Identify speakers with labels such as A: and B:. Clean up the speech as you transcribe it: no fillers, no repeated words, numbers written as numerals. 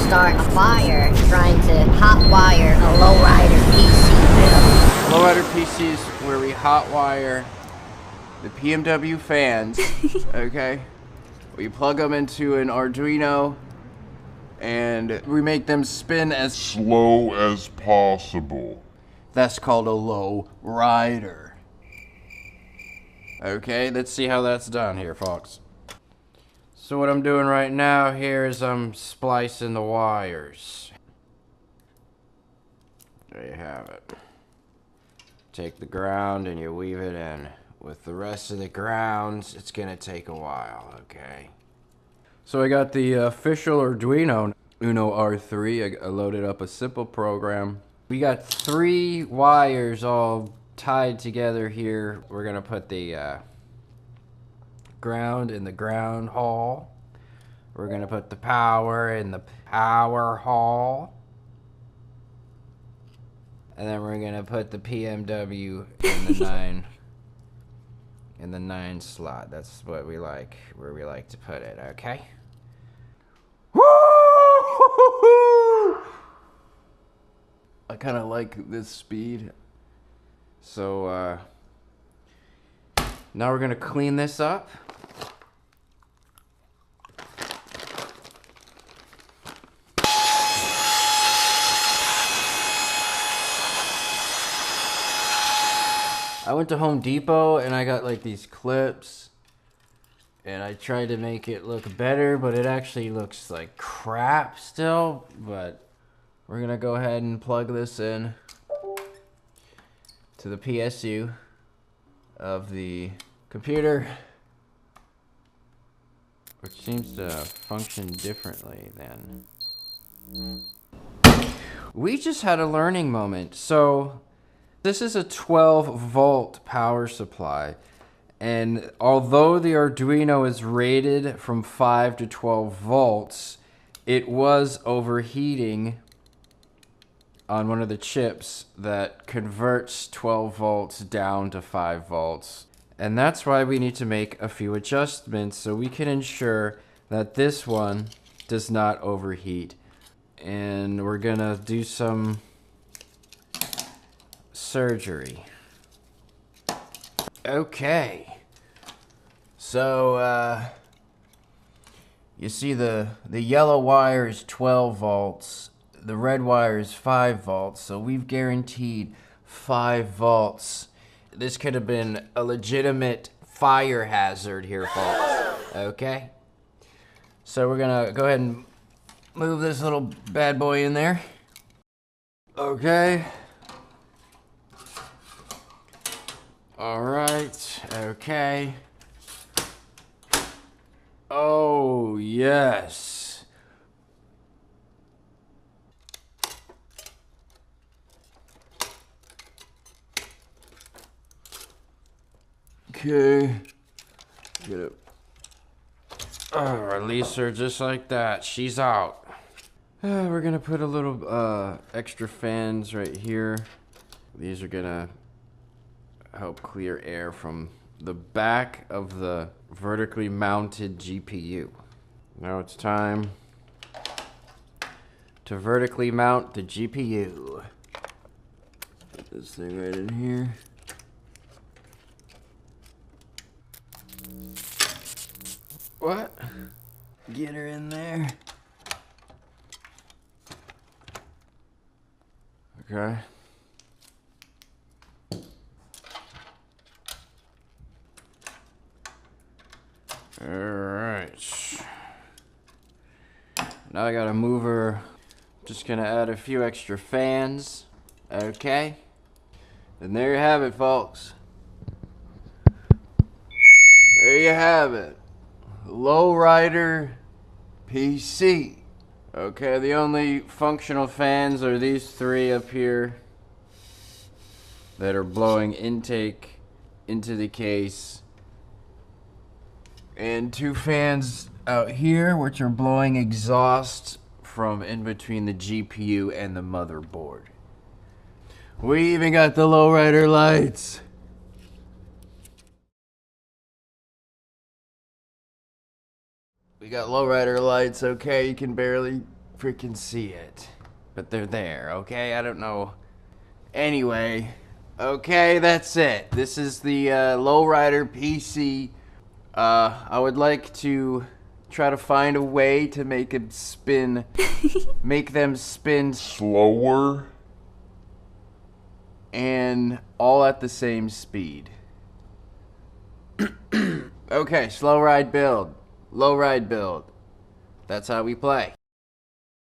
A: start a fire trying to hotwire a lowrider PC build.
B: Lowrider PCs where we hotwire the PMW fans, okay? We plug them into an Arduino and we make them spin as
C: slow as possible.
B: That's called a low rider. Okay, let's see how that's done here, folks. So what I'm doing right now here is I'm splicing the wires. There you have it. Take the ground and you weave it in. With the rest of the grounds, it's gonna take a while, okay? So I got the official Arduino Uno R3. I loaded up a simple program. We got 3 wires all tied together here. We're gonna put the ground in the ground hall. We're gonna put the power in the power hall. And then we're gonna put the PMW in the 9 slot. That's what we like, where we like to put it, okay? I kind of like this speed. So now we're gonna clean this up. I went to Home Depot and I got like these clips and I tried to make it look better, but it actually looks like crap still. But we're gonna go ahead and plug this in to the PSU of the computer, which seems to function differently than. We just had a learning moment. So this is a 12-volt power supply, and although the Arduino is rated from 5 to 12 volts, it was overheating on one of the chips that converts 12 volts down to 5 volts. And that's why we need to make a few adjustments so we can ensure that this one does not overheat. And we're gonna do some surgery. Okay. So, you see the yellow wire is 12 volts. The red wire is 5 volts. So we've guaranteed 5 volts. This could have been a legitimate fire hazard here, folks. Okay? So we're gonna go ahead and move this little bad boy in there. Okay. All right, okay. Oh, yes. Okay. Get it. Oh, release her just like that. She's out. We're gonna put a little extra fans right here. These are gonna help clear air from the back of the vertically mounted GPU. Now it's time to vertically mount the GPU. Put this thing right in here. What? Get her in there. Okay. Alright. Now I gotta move her. Just gonna add a few extra fans. Okay. And there you have it, folks. There you have it. Lowrider PC. Okay, the only functional fans are these 3 up here that are blowing intake into the case. And 2 fans out here, which are blowing exhaust from in between the GPU and the motherboard. We even got the lowrider lights. We got lowrider lights, okay, you can barely freaking see it. But they're there, okay? I don't know. Anyway, okay, that's it. This is the lowrider PC. I would like to try to find a way to make them spin
C: Slower.
B: and all at the same speed. Okay, slow ride build. Low ride build. That's how we play.